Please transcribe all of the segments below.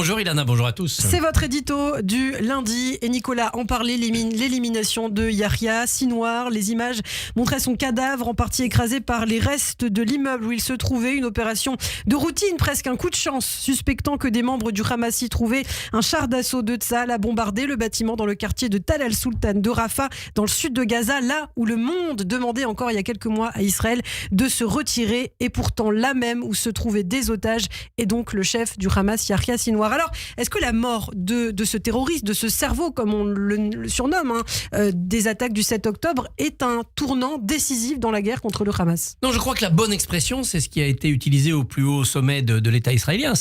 Bonjour Ilana, bonjour à tous. C'est votre édito du lundi et Nicolas en parlait, l'élimination de Yahya Sinwar. Les images montraient son cadavre en partie écrasé par les restes de l'immeuble où il se trouvait. Une opération de routine, presque un coup de chance, suspectant que des membres du Hamas y trouvaient. Un char d'assaut de Tsahal a bombardé le bâtiment dans le quartier de Tal al-Sultan de Rafah, dans le sud de Gaza, là où le monde demandait encore il y a quelques mois à Israël de se retirer, et pourtant là même où se trouvaient des otages et donc le chef du Hamas, Yahya Sinwar. Alors, est-ce que la mort de ce terroriste, de ce cerveau, comme on le surnomme, des attaques du 7 octobre, est un tournant décisif dans la guerre contre le Hamas? Non, je crois que la bonne expression, c'est ce qui a été utilisé au plus haut sommet de l'État israélien,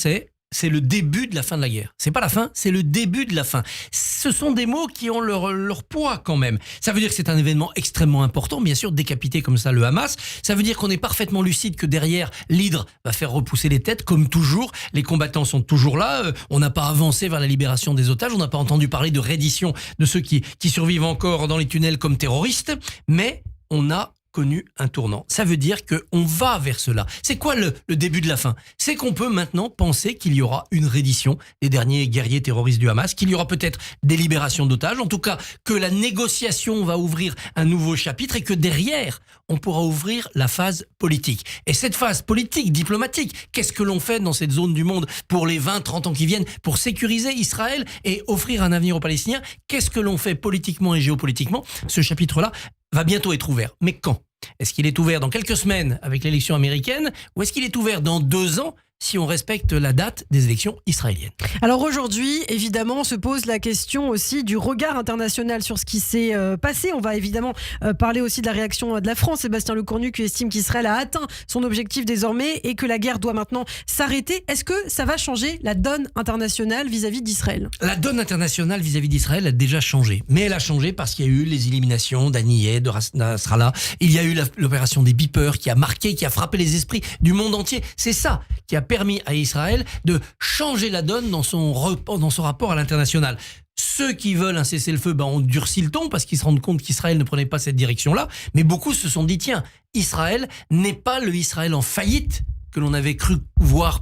c'est le début de la fin de la guerre. C'est pas la fin, c'est le début de la fin. Ce sont des mots qui ont leur poids quand même. Ça veut dire que c'est un événement extrêmement important, bien sûr, décapiter comme ça le Hamas. Ça veut dire qu'on est parfaitement lucide que derrière, l'hydre va faire repousser les têtes, comme toujours. Les combattants sont toujours là. On n'a pas avancé vers la libération des otages. On n'a pas entendu parler de reddition de ceux qui survivent encore dans les tunnels comme terroristes. Mais on a connu un tournant. Ça veut dire qu'on va vers cela. C'est quoi le début de la fin? C'est qu'on peut maintenant penser qu'il y aura une reddition des derniers guerriers terroristes du Hamas, qu'il y aura peut-être des libérations d'otages, en tout cas que la négociation va ouvrir un nouveau chapitre et que derrière, on pourra ouvrir la phase politique. Et cette phase politique, diplomatique, qu'est-ce que l'on fait dans cette zone du monde pour les 20-30 ans qui viennent pour sécuriser Israël et offrir un avenir aux Palestiniens? Qu'est-ce que l'on fait politiquement et géopolitiquement? Ce chapitre-là va bientôt être ouvert. Mais quand? Est-ce qu'il est ouvert dans quelques semaines avec l'élection américaine, ou est-ce qu'il est ouvert dans 2 ans si on respecte la date des élections israéliennes? Alors aujourd'hui, évidemment, on se pose la question aussi du regard international sur ce qui s'est passé. On va évidemment parler aussi de la réaction de la France. Sébastien Lecornu qui estime qu'Israël a atteint son objectif désormais et que la guerre doit maintenant s'arrêter. Est-ce que ça va changer la donne internationale vis-à-vis d'Israël? La donne internationale vis-à-vis d'Israël a déjà changé. Mais elle a changé parce qu'il y a eu les éliminations d'Haniyeh, de Nasrallah. Il y a eu l'opération des beepers qui a marqué, qui a frappé les esprits du monde entier. C'est ça qui a permis à Israël de changer la donne dans son rapport à l'international. Ceux qui veulent un cessez-le-feu ont durci le ton parce qu'ils se rendent compte qu'Israël ne prenait pas cette direction-là. Mais beaucoup se sont dit, tiens, Israël n'est pas le Israël en faillite que l'on avait cru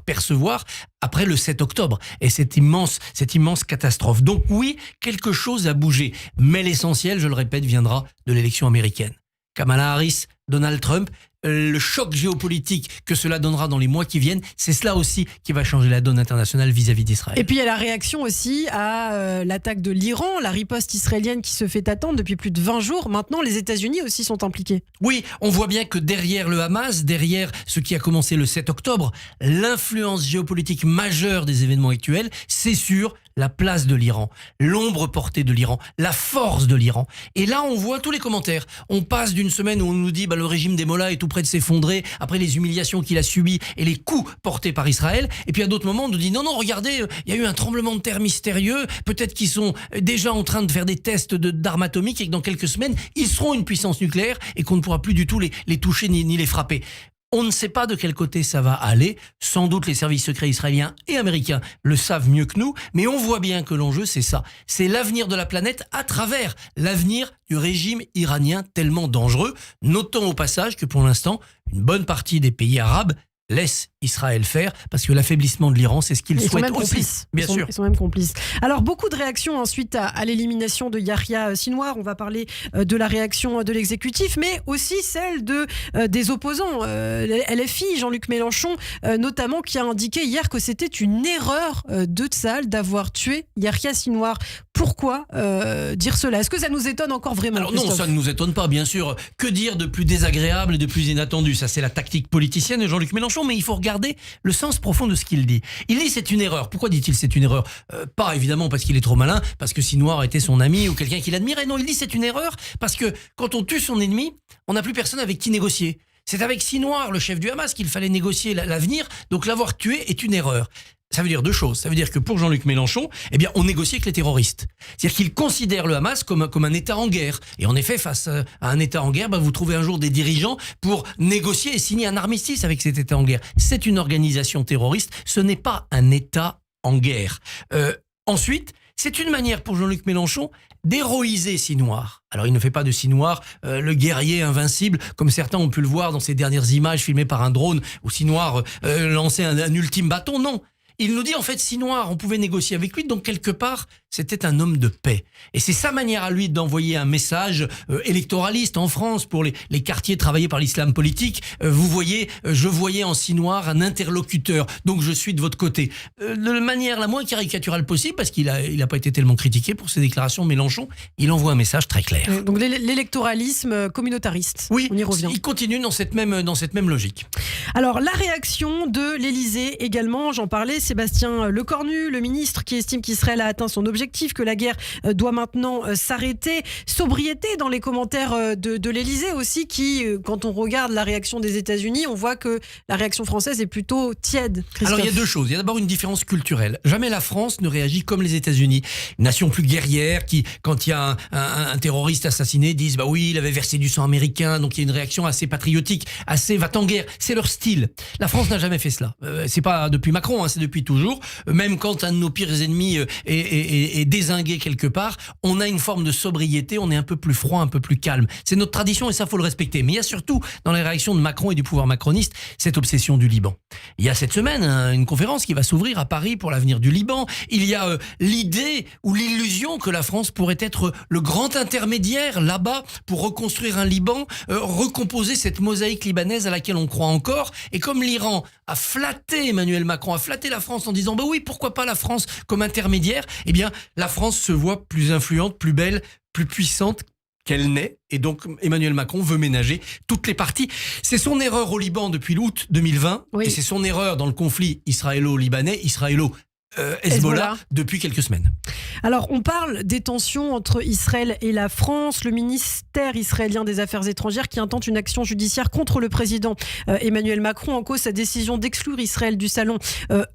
percevoir après le 7 octobre et cette immense catastrophe. Donc oui, quelque chose a bougé. Mais l'essentiel, je le répète, viendra de l'élection américaine. Kamala Harris, Donald Trump, le choc géopolitique que cela donnera dans les mois qui viennent, c'est cela aussi qui va changer la donne internationale vis-à-vis d'Israël. Et puis il y a la réaction aussi à l'attaque de l'Iran, la riposte israélienne qui se fait attendre depuis plus de 20 jours. Maintenant, les États-Unis aussi sont impliqués. Oui, on voit bien que derrière le Hamas, derrière ce qui a commencé le 7 octobre, l'influence géopolitique majeure des événements actuels, c'est sur la place de l'Iran, l'ombre portée de l'Iran, la force de l'Iran. Et là, on voit tous les commentaires. On passe d'une semaine où on nous dit le régime des Mollahs est tout près de s'effondrer après les humiliations qu'il a subies et les coups portés par Israël. Et puis à d'autres moments, on nous dit non, regardez, il y a eu un tremblement de terre mystérieux. Peut-être qu'ils sont déjà en train de faire des tests d'armes atomiques et que dans quelques semaines, ils seront une puissance nucléaire et qu'on ne pourra plus du tout les toucher ni les frapper. On ne sait pas de quel côté ça va aller. Sans doute les services secrets israéliens et américains le savent mieux que nous. Mais on voit bien que l'enjeu, c'est ça. C'est l'avenir de la planète à travers l'avenir du régime iranien tellement dangereux. Notons au passage que pour l'instant, une bonne partie des pays arabes laisse Israël faire, parce que l'affaiblissement de l'Iran, c'est ce qu'ils souhaitent aussi. Bien sûr. Ils sont même complices. Alors, beaucoup de réactions ensuite à l'élimination de Yahya Sinwar. On va parler de la réaction de l'exécutif, mais aussi celle des opposants. LFI, Jean-Luc Mélenchon, notamment, qui a indiqué hier que c'était une erreur de Tsahal d'avoir tué Yahya Sinwar. Pourquoi dire cela? Est-ce que ça nous étonne encore vraiment? Alors non, ça ne nous étonne pas, bien sûr. Que dire de plus désagréable et de plus inattendu? Ça, c'est la tactique politicienne de Jean-Luc Mélenchon, mais il faut regarder le sens profond de ce qu'il dit. Il dit c'est une erreur. Pourquoi dit-il c'est une erreur? Pas évidemment parce qu'il est trop malin, parce que Sinwar était son ami ou quelqu'un qu'il admirait. Non, il dit c'est une erreur parce que quand on tue son ennemi, on n'a plus personne avec qui négocier. C'est avec Sinwar, le chef du Hamas, qu'il fallait négocier l'avenir. Donc l'avoir tué est une erreur. Ça veut dire 2 choses. Ça veut dire que pour Jean-Luc Mélenchon, on négocie avec les terroristes. C'est-à-dire qu'il considère le Hamas comme un État en guerre. Et en effet, face à un État en guerre, vous trouvez un jour des dirigeants pour négocier et signer un armistice avec cet État en guerre. C'est une organisation terroriste. Ce n'est pas un État en guerre. Ensuite, c'est une manière pour Jean-Luc Mélenchon d'héroïser Sinwar. Alors il ne fait pas de Sinwar le guerrier invincible, comme certains ont pu le voir dans ces dernières images filmées par un drone où Sinwar lançait un ultime bâton. Non. Il nous dit en fait, Sinoir, on pouvait négocier avec lui, donc quelque part, c'était un homme de paix. Et c'est sa manière à lui d'envoyer un message électoraliste en France pour les quartiers travaillés par l'islam politique. Vous voyez, je voyais en Sinoir un interlocuteur, donc je suis de votre côté. De manière la moins caricaturale possible, parce qu'il a pas été tellement critiqué pour ses déclarations de Mélenchon, il envoie un message très clair. Donc l'électoralisme communautariste, oui, on y revient. Il continue dans cette même logique. Alors la réaction de l'Élysée également, j'en parlais, Sébastien Lecornu, le ministre qui estime qu'Israël a atteint son objectif, que la guerre doit maintenant s'arrêter. Sobriété dans les commentaires de l'Élysée aussi, qui, quand on regarde la réaction des États-Unis, on voit que la réaction française est plutôt tiède. Christophe. Alors il y a deux choses. Il y a d'abord une différence culturelle. Jamais la France ne réagit comme les États-Unis. Une nation plus guerrière qui, quand il y a un terroriste assassiné, disent bah oui, il avait versé du sang américain, donc il y a une réaction assez patriotique, assez va-t-en-guerre. C'est leur style. La France n'a jamais fait cela. C'est pas depuis Macron, c'est depuis toujours. Même quand un de nos pires ennemis est dézingué quelque part, on a une forme de sobriété, on est un peu plus froid, un peu plus calme. C'est notre tradition et ça faut le respecter. Mais il y a surtout dans les réactions de Macron et du pouvoir macroniste cette obsession du Liban. Il y a cette semaine une conférence qui va s'ouvrir à Paris pour l'avenir du Liban. Il y a l'idée ou l'illusion que la France pourrait être le grand intermédiaire là-bas pour reconstruire un Liban, recomposer cette mosaïque libanaise à laquelle on croit encore. Et comme l'Iran a flatté Emmanuel Macron, a flatté la France en disant bah oui, pourquoi pas la France comme intermédiaire, eh bien la France se voit plus influente, plus belle, plus puissante qu'elle n'est. Et donc Emmanuel Macron veut ménager toutes les parties. C'est son erreur au Liban depuis l'août 2020 oui. Et c'est son erreur dans le conflit israélo-libanais, Hezbollah depuis quelques semaines. Alors, on parle des tensions entre Israël et la France. Le ministère israélien des Affaires étrangères qui intente une action judiciaire contre le président Emmanuel Macron en cause sa décision d'exclure Israël du salon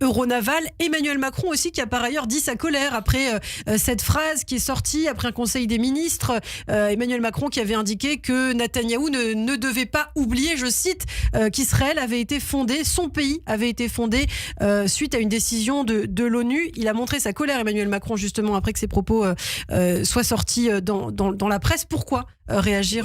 Euronaval. Emmanuel Macron aussi qui a par ailleurs dit sa colère après cette phrase qui est sortie après un conseil des ministres. Emmanuel Macron qui avait indiqué que Netanyahou ne devait pas oublier, je cite, qu'Israël avait été fondé, son pays avait été fondé suite à une décision de l'ONU. Il a montré sa colère, Emmanuel Macron, justement, après que ses propos soient sortis dans la presse. Pourquoi réagir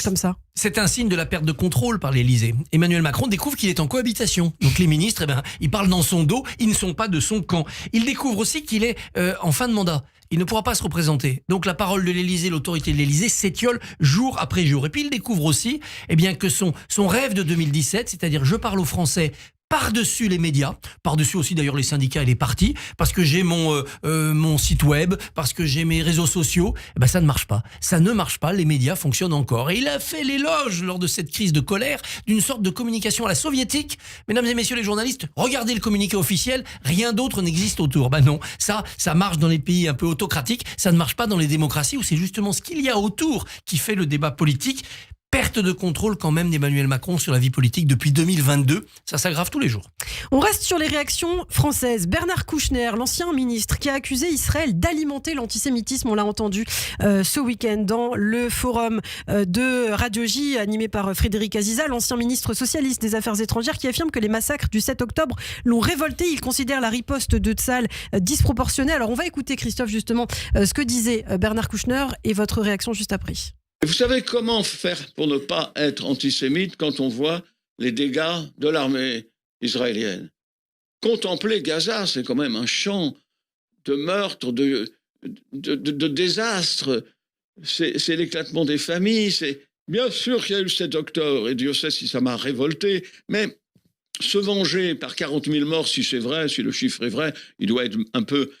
comme ça ? C'est un signe de la perte de contrôle par l'Élysée. Emmanuel Macron découvre qu'il est en cohabitation. Donc les ministres, ils parlent dans son dos, ils ne sont pas de son camp. Il découvre aussi qu'il est en fin de mandat. Il ne pourra pas se représenter. Donc la parole de l'Élysée, l'autorité de l'Élysée s'étiole jour après jour. Et puis il découvre aussi que son rêve de 2017, c'est-à-dire je parle aux Français par-dessus les médias, par-dessus aussi d'ailleurs les syndicats et les partis, parce que j'ai mon site web, parce que j'ai mes réseaux sociaux, ça ne marche pas. Ça ne marche pas, les médias fonctionnent encore. Et il a fait l'éloge lors de cette crise de colère d'une sorte de communication à la soviétique. Mesdames et messieurs les journalistes, regardez le communiqué officiel, rien d'autre n'existe autour. Non, ça marche dans les pays un peu autocratiques, ça ne marche pas dans les démocraties où c'est justement ce qu'il y a autour qui fait le débat politique. Perte de contrôle quand même d'Emmanuel Macron sur la vie politique depuis 2022. Ça s'aggrave tous les jours. On reste sur les réactions françaises. Bernard Kouchner, l'ancien ministre, qui a accusé Israël d'alimenter l'antisémitisme, on l'a entendu ce week-end dans le forum de Radio J animé par Frédéric Aziza, l'ancien ministre socialiste des Affaires étrangères, qui affirme que les massacres du 7 octobre l'ont révolté. Il considère la riposte de Tsahal disproportionnée. Alors on va écouter, Christophe, justement, ce que disait Bernard Kouchner et votre réaction juste après. Vous savez comment faire pour ne pas être antisémite quand on voit les dégâts de l'armée israélienne ? Contempler Gaza, c'est quand même un champ de meurtres, de désastres. C'est l'éclatement des familles. Bien sûr qu'il y a eu le 7 octobre, et Dieu sait si ça m'a révolté, mais se venger par 40 000 morts, si c'est vrai, si le chiffre est vrai, il doit être un peu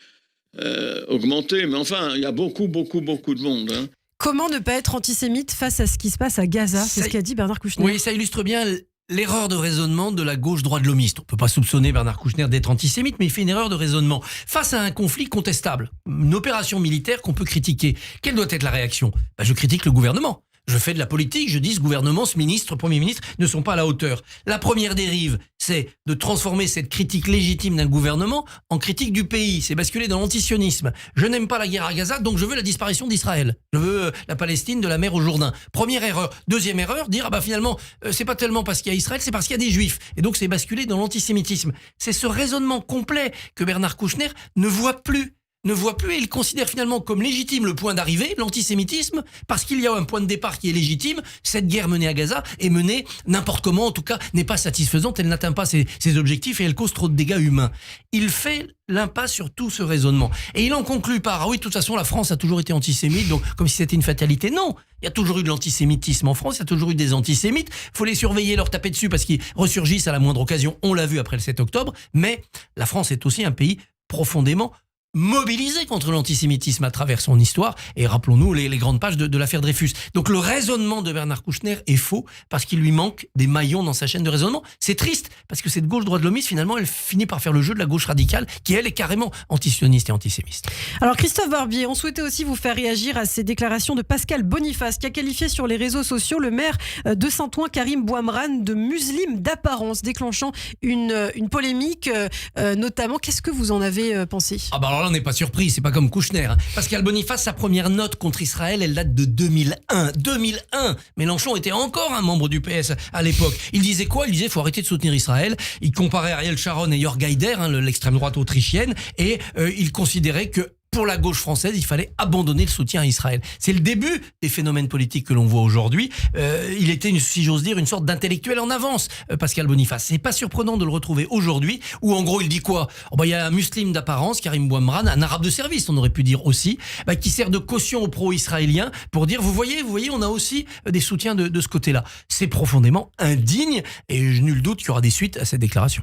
augmenté. Mais enfin, il y a beaucoup de monde, hein. Comment ne pas être antisémite face à ce qui se passe à Gaza ? C'est ce qu'a dit Bernard Kouchner. Oui, ça illustre bien l'erreur de raisonnement de la gauche droite lomiste. On ne peut pas soupçonner Bernard Kouchner d'être antisémite, mais il fait une erreur de raisonnement. Face à un conflit contestable, une opération militaire qu'on peut critiquer, quelle doit être la réaction ? Je critique le gouvernement. Je fais de la politique, je dis ce gouvernement, ce ministre, Premier ministre ne sont pas à la hauteur. La première dérive, c'est de transformer cette critique légitime d'un gouvernement en critique du pays. C'est basculer dans l'antisionisme. Je n'aime pas la guerre à Gaza, donc je veux la disparition d'Israël. Je veux la Palestine de la mer au Jourdain. Première erreur. Deuxième erreur, dire finalement, c'est pas tellement parce qu'il y a Israël, c'est parce qu'il y a des Juifs. Et donc c'est basculer dans l'antisémitisme. C'est ce raisonnement complet que Bernard Kouchner ne voit plus. ne voit plus et il considère finalement comme légitime le point d'arrivée, l'antisémitisme, parce qu'il y a un point de départ qui est légitime. Cette guerre menée à Gaza est menée n'importe comment, en tout cas n'est pas satisfaisante, elle n'atteint pas ses objectifs et elle cause trop de dégâts humains. Il fait l'impasse sur tout ce raisonnement. Et il en conclut par, oui, de toute façon, la France a toujours été antisémite, donc comme si c'était une fatalité. Non, il y a toujours eu de l'antisémitisme en France, il y a toujours eu des antisémites. Il faut les surveiller, leur taper dessus parce qu'ils ressurgissent à la moindre occasion. On l'a vu après le 7 octobre. Mais la France est aussi un pays profondément mobilisé contre l'antisémitisme à travers son histoire. Et rappelons-nous les grandes pages de l'affaire Dreyfus. Donc le raisonnement de Bernard Kouchner est faux parce qu'il lui manque des maillons dans sa chaîne de raisonnement. C'est triste parce que cette gauche droit de l'homiste, finalement, elle finit par faire le jeu de la gauche radicale qui, elle, est carrément antisioniste et antisémiste. Alors Christophe Barbier, on souhaitait aussi vous faire réagir à ces déclarations de Pascal Boniface qui a qualifié sur les réseaux sociaux le maire de Saint-Ouen, Karim Bouamrane, de musulman d'apparence, déclenchant une polémique notamment. Qu'est-ce que vous en avez pensé ? Ah bah alors là, on n'est pas surpris, c'est pas comme Kouchner. Hein. Pascal Boniface, sa première note contre Israël, elle date de 2001. 2001 Mélenchon était encore un membre du PS à l'époque. Il disait quoi ? Il disait faut arrêter de soutenir Israël. Il comparait Ariel Sharon et Jörg Haider, l'extrême droite autrichienne, et il considérait que pour la gauche française, il fallait abandonner le soutien à Israël. C'est le début des phénomènes politiques que l'on voit aujourd'hui. Il était, si j'ose dire, une sorte d'intellectuel en avance, Pascal Boniface. C'est pas surprenant de le retrouver aujourd'hui, où en gros il dit quoi ? Il y a un musulman d'apparence, Karim Bouamrane, un arabe de service, on aurait pu dire aussi, qui sert de caution aux pro-israéliens pour dire, vous voyez, on a aussi des soutiens de ce côté-là. C'est profondément indigne, et nul doute qu'il y aura des suites à cette déclaration.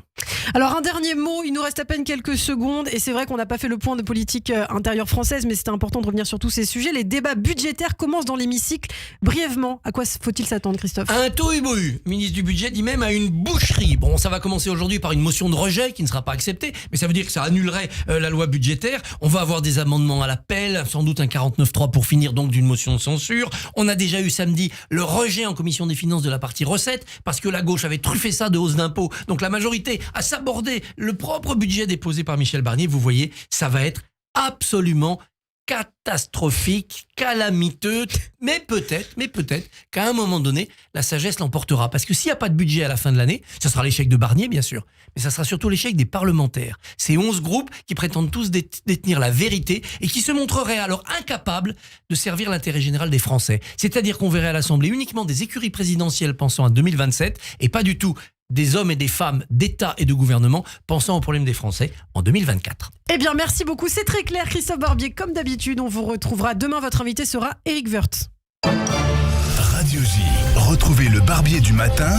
Alors un dernier mot, il nous reste à peine quelques secondes, et c'est vrai qu'on n'a pas fait le point de politique intérieure française, mais c'était important de revenir sur tous ces sujets. Les débats budgétaires commencent dans l'hémicycle. Brièvement, à quoi faut-il s'attendre, Christophe ? Un tohu-bohu. Le ministre du budget dit même à une boucherie. Bon, ça va commencer aujourd'hui par une motion de rejet qui ne sera pas acceptée, mais ça veut dire que ça annulerait la loi budgétaire. On va avoir des amendements à l'appel, sans doute un 49.3 pour finir donc d'une motion de censure. On a déjà eu samedi le rejet en commission des finances de la partie recettes, parce que la gauche avait truffé ça de hausse d'impôts. Donc la majorité a sabordé le propre budget déposé par Michel Barnier. Vous voyez, ça va être absolument catastrophique, calamiteux, mais peut-être qu'à un moment donné, la sagesse l'emportera. Parce que s'il n'y a pas de budget à la fin de l'année, ça sera l'échec de Barnier, bien sûr, mais ça sera surtout l'échec des parlementaires. Ces 11 groupes qui prétendent tous détenir la vérité et qui se montreraient alors incapables de servir l'intérêt général des Français. C'est-à-dire qu'on verrait à l'Assemblée uniquement des écuries présidentielles pensant à 2027 et pas du tout des hommes et des femmes d'État et de gouvernement pensant aux problèmes des Français en 2024. Eh bien, merci beaucoup. C'est très clair, Christophe Barbier. Comme d'habitude, on vous retrouvera demain. Votre invité sera Éric Woerth. Radio J. Retrouvez le Barbier du matin